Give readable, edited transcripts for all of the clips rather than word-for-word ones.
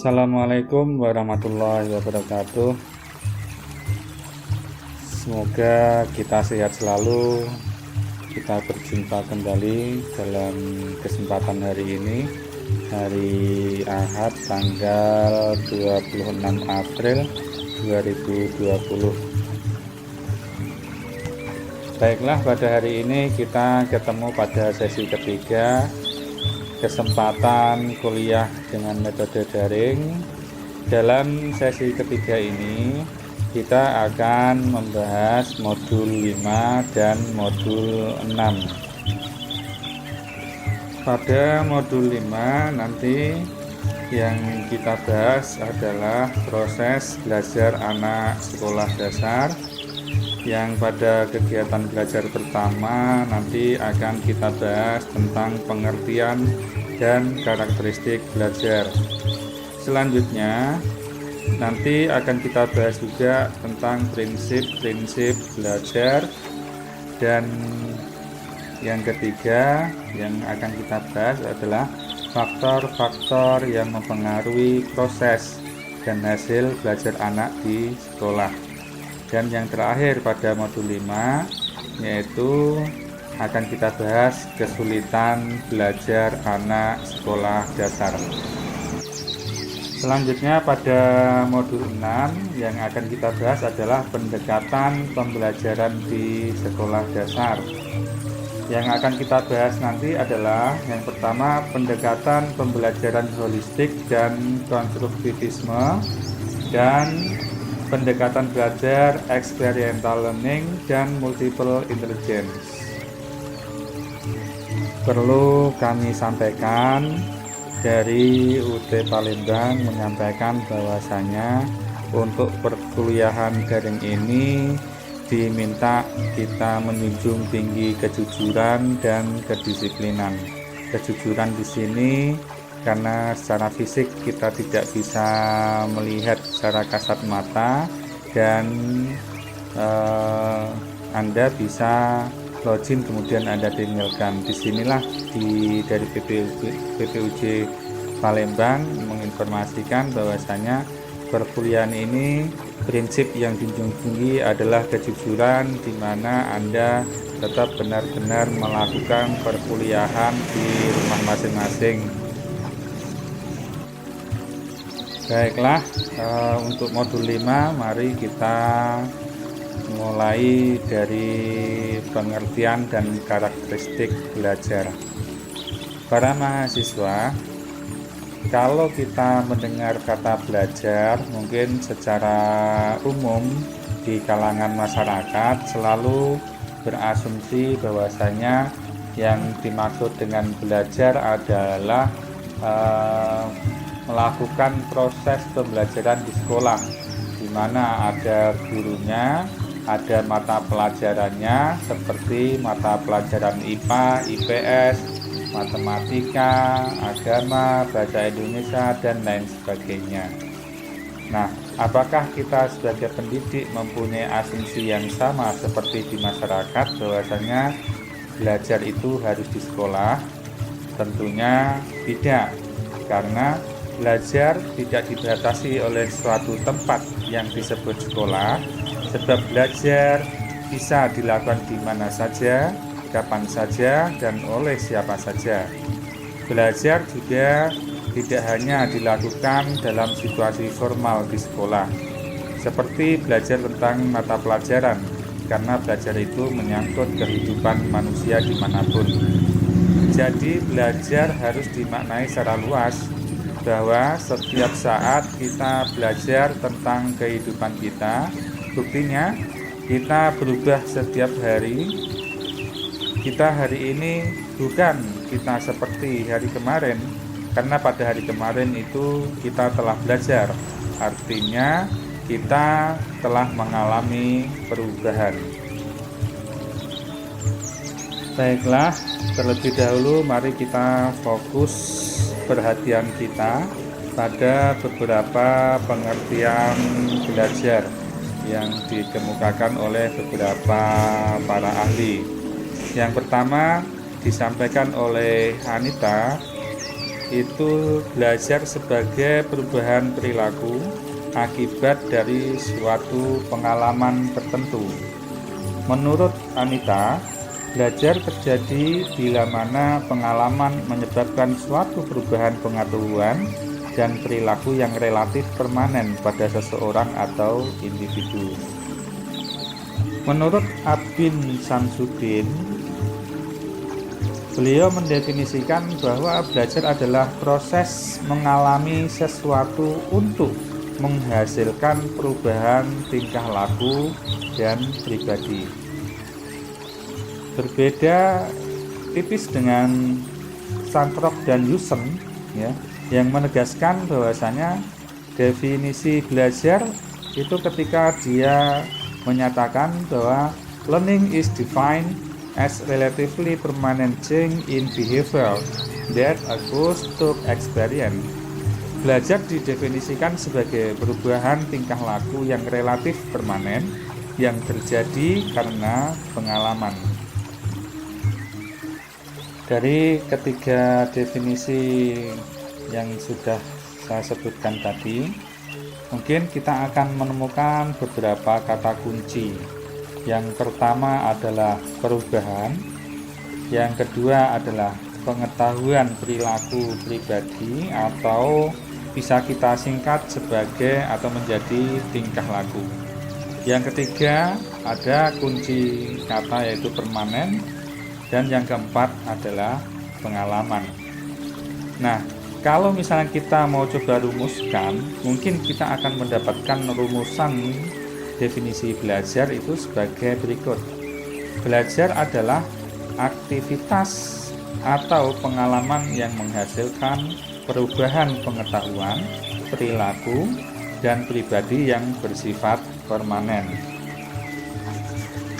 Assalamualaikum warahmatullahi wabarakatuh. Semoga kita sehat selalu. Kita berjumpa kembali dalam kesempatan hari ini, hari Ahad tanggal 26 April 2020. Baiklah, pada hari ini kita ketemu pada sesi ketiga kesempatan kuliah dengan metode daring. Dalam sesi ketiga ini kita akan membahas modul 5 dan modul 6. Pada modul 5 nanti yang kita bahas adalah proses belajar anak sekolah dasar, yang pada kegiatan belajar pertama nanti akan kita bahas tentang pengertian dan karakteristik belajar. Selanjutnya nanti akan kita bahas juga tentang prinsip-prinsip belajar, dan yang ketiga yang akan kita bahas adalah faktor-faktor yang mempengaruhi proses dan hasil belajar anak di sekolah. Dan yang terakhir pada modul 5 yaitu akan kita bahas kesulitan belajar anak sekolah dasar. Selanjutnya pada modul 6 yang akan kita bahas adalah pendekatan pembelajaran di sekolah dasar. Yang akan kita bahas nanti adalah yang pertama, pendekatan pembelajaran holistik dan konstruktivisme, dan pendekatan belajar experiential learning dan multiple intelligence. Perlu kami sampaikan, dari UT Palembang menyampaikan bahwasanya untuk perkuliahan daring ini diminta kita menjunjung tinggi kejujuran dan kedisiplinan. Kejujuran di sini karena secara fisik kita tidak bisa melihat secara kasat mata, dan Anda bisa login kemudian Anda tinggalkan. Disinilah dari PPUJ Palembang menginformasikan bahwasanya perkuliahan ini prinsip yang dijunjung tinggi adalah kejujuran, di mana Anda tetap benar-benar melakukan perkuliahan di rumah masing-masing. Baiklah, untuk modul 5 mari kita mulai dari pengertian dan karakteristik belajar. Para mahasiswa, kalau kita mendengar kata belajar, mungkin secara umum di kalangan masyarakat selalu berasumsi bahwasanya yang dimaksud dengan belajar adalah melakukan proses pembelajaran di sekolah, di mana ada gurunya, ada mata pelajarannya seperti mata pelajaran IPA, IPS, matematika, agama, bahasa Indonesia, dan lain sebagainya. Nah, apakah kita sebagai pendidik mempunyai asumsi yang sama seperti di masyarakat bahwasanya belajar itu harus di sekolah? Tentunya tidak, karena belajar tidak dibatasi oleh suatu tempat yang disebut sekolah, sebab belajar bisa dilakukan di mana saja, kapan saja, dan oleh siapa saja. Belajar juga tidak hanya dilakukan dalam situasi formal di sekolah, seperti belajar tentang mata pelajaran, karena belajar itu menyangkut kehidupan manusia dimanapun. Jadi belajar harus dimaknai secara luas, bahwa setiap saat kita belajar tentang kehidupan kita. Buktinya kita berubah setiap hari. Kita hari ini bukan kita seperti hari kemarin, karena pada hari kemarin itu kita telah belajar. Artinya kita telah mengalami perubahan. Baiklah, terlebih dahulu mari kita fokus perhatian kita pada beberapa pengertian belajar yang dikemukakan oleh beberapa para ahli. Yang pertama disampaikan oleh Anita itu belajar sebagai perubahan perilaku akibat dari suatu pengalaman tertentu. Menurut Anita, belajar terjadi bila mana pengalaman menyebabkan suatu perubahan pengetahuan dan perilaku yang relatif permanen pada seseorang atau individu. Menurut Abin Samsudin, beliau mendefinisikan bahwa belajar adalah proses mengalami sesuatu untuk menghasilkan perubahan tingkah laku dan pribadi. Berbeda tipis dengan Santrok dan Yusen, yang menegaskan bahwasanya definisi belajar itu ketika dia menyatakan bahwa learning is defined as relatively permanent change in behavior that occurs through experience. Belajar didefinisikan sebagai perubahan tingkah laku yang relatif permanen yang terjadi karena pengalaman. Dari ketiga definisi yang sudah saya sebutkan tadi, mungkin kita akan menemukan beberapa kata kunci. Yang pertama adalah perubahan, yang kedua adalah pengetahuan perilaku pribadi atau bisa kita singkat sebagai atau menjadi tingkah laku. Yang ketiga ada kunci kata yaitu permanen, dan yang keempat adalah pengalaman. Nah, kalau misalnya kita mau coba rumuskan, mungkin kita akan mendapatkan rumusan definisi belajar itu sebagai berikut. Belajar adalah aktivitas atau pengalaman yang menghasilkan perubahan pengetahuan, perilaku, dan pribadi yang bersifat permanen.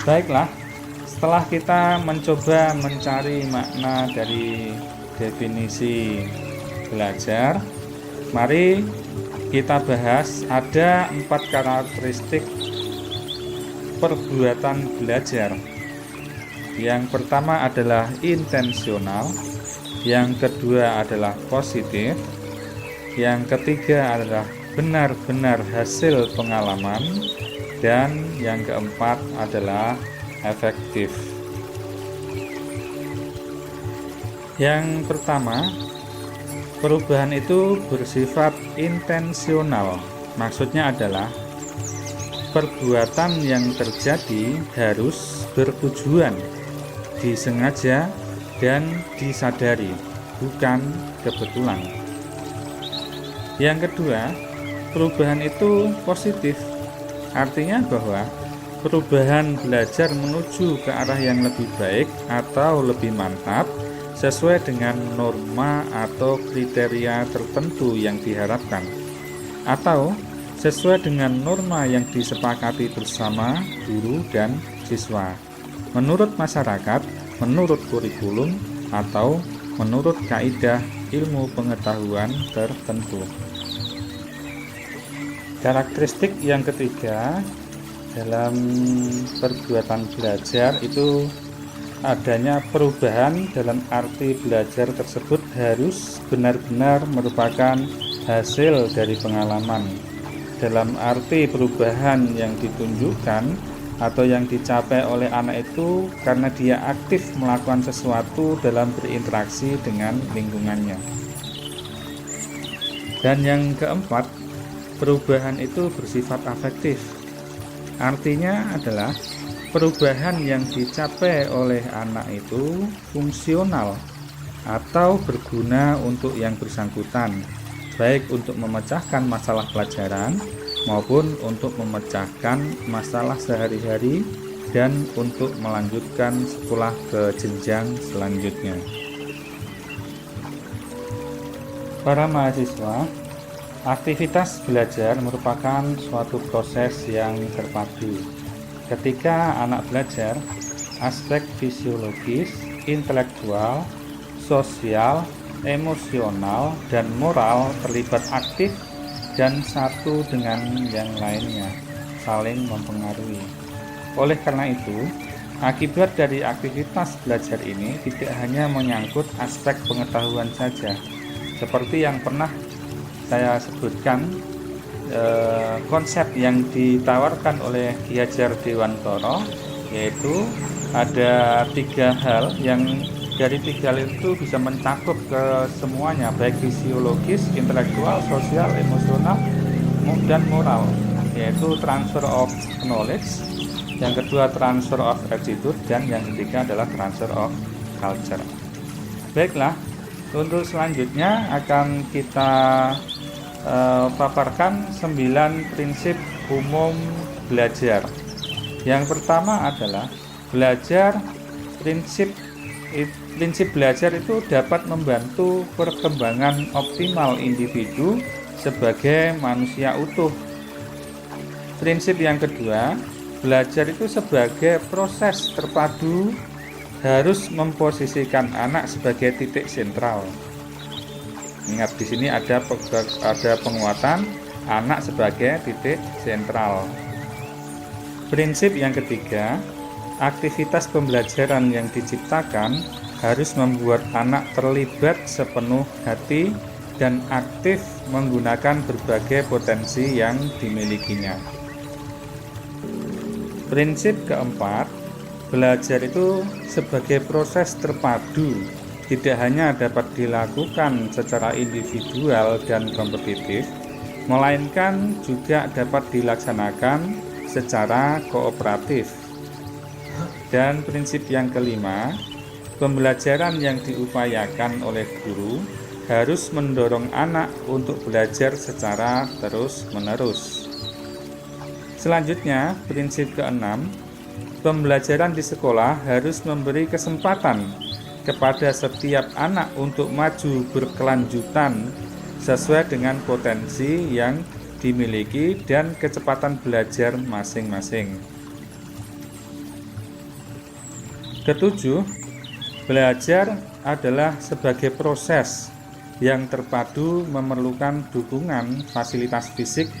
Baiklah, setelah kita mencoba mencari makna dari definisi belajar, mari kita bahas ada 4 karakteristik perbuatan belajar. Yang pertama adalah intensional, yang kedua adalah positif, yang ketiga adalah benar-benar hasil pengalaman, dan yang keempat adalah efektif. Yang pertama, perubahan itu bersifat intensional. Maksudnya adalah perbuatan yang terjadi harus bertujuan, disengaja dan disadari, bukan kebetulan. Yang kedua, perubahan itu positif. Artinya bahwa perubahan belajar menuju ke arah yang lebih baik atau lebih mantap sesuai dengan norma atau kriteria tertentu yang diharapkan, atau sesuai dengan norma yang disepakati bersama guru dan siswa, menurut masyarakat, menurut kurikulum, atau menurut kaidah ilmu pengetahuan tertentu. Karakteristik yang ketiga dalam perbuatan belajar itu adanya perubahan dalam arti belajar tersebut harus benar-benar merupakan hasil dari pengalaman. Dalam arti perubahan yang ditunjukkan atau yang dicapai oleh anak itu karena dia aktif melakukan sesuatu dalam berinteraksi dengan lingkungannya. Dan yang keempat, perubahan itu bersifat afektif. Artinya adalah perubahan yang dicapai oleh anak itu fungsional atau berguna untuk yang bersangkutan, baik untuk memecahkan masalah pelajaran maupun untuk memecahkan masalah sehari-hari dan untuk melanjutkan sekolah ke jenjang selanjutnya. Para mahasiswa, aktivitas belajar merupakan suatu proses yang terpadu. Ketika anak belajar, aspek fisiologis, intelektual, sosial, emosional, dan moral terlibat aktif dan satu dengan yang lainnya, saling mempengaruhi. Oleh karena itu, akibat dari aktivitas belajar ini tidak hanya menyangkut aspek pengetahuan saja, Seperti yang pernah saya sebutkan, konsep yang ditawarkan oleh Ki Hajar Dewantara, yaitu ada 3 hal yang dari 3 hal itu bisa mencakup ke semuanya, baik fisiologis, intelektual, sosial, emosional, dan moral, yaitu transfer of knowledge, yang kedua transfer of attitude, dan yang ketiga adalah transfer of culture. Baiklah, untuk selanjutnya akan kita paparkan 9 prinsip umum belajar. Yang pertama adalah prinsip belajar itu dapat membantu perkembangan optimal individu sebagai manusia utuh. Prinsip yang kedua, belajar itu sebagai proses terpadu harus memposisikan anak sebagai titik sentral. Ingat, di sini ada penguatan anak sebagai titik sentral. Prinsip yang ketiga, aktivitas pembelajaran yang diciptakan harus membuat anak terlibat sepenuh hati dan aktif menggunakan berbagai potensi yang dimilikinya. Prinsip keempat, belajar itu sebagai proses terpadu, tidak hanya dapat dilakukan secara individual dan kompetitif, melainkan juga dapat dilaksanakan secara kooperatif. Dan prinsip yang kelima, pembelajaran yang diupayakan oleh guru harus mendorong anak untuk belajar secara terus-menerus. Selanjutnya, prinsip keenam, pembelajaran di sekolah harus memberi kesempatan kepada setiap anak untuk maju berkelanjutan sesuai dengan potensi yang dimiliki dan kecepatan belajar masing-masing. Ketujuh, belajar adalah sebagai proses yang terpadu memerlukan dukungan fasilitas fisik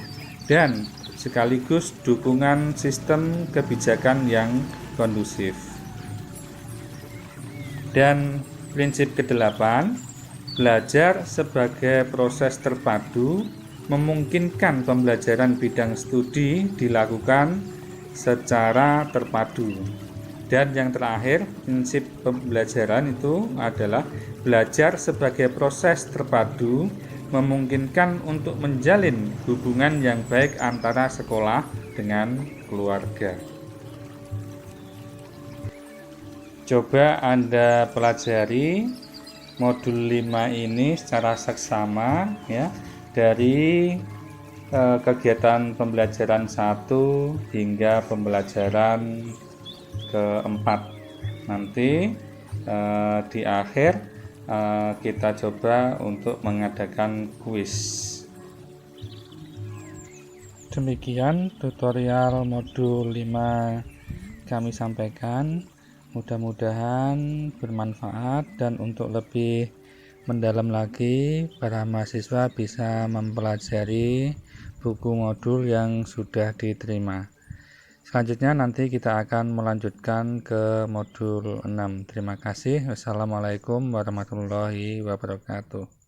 dan sekaligus dukungan sistem kebijakan yang kondusif. Dan prinsip kedelapan, belajar sebagai proses terpadu memungkinkan pembelajaran bidang studi dilakukan secara terpadu. Dan yang terakhir, prinsip pembelajaran itu adalah belajar sebagai proses terpadu memungkinkan untuk menjalin hubungan yang baik antara sekolah dengan keluarga. Coba Anda pelajari modul 5 ini secara seksama ya, dari kegiatan pembelajaran 1 hingga pembelajaran keempat. Nanti di akhir kita coba untuk mengadakan kuis. Demikian tutorial modul 5 kami sampaikan. Mudah-mudahan bermanfaat, dan untuk lebih mendalam lagi para mahasiswa bisa mempelajari buku modul yang sudah diterima. Selanjutnya nanti kita akan melanjutkan ke modul 6. Terima kasih. Wassalamualaikum warahmatullahi wabarakatuh.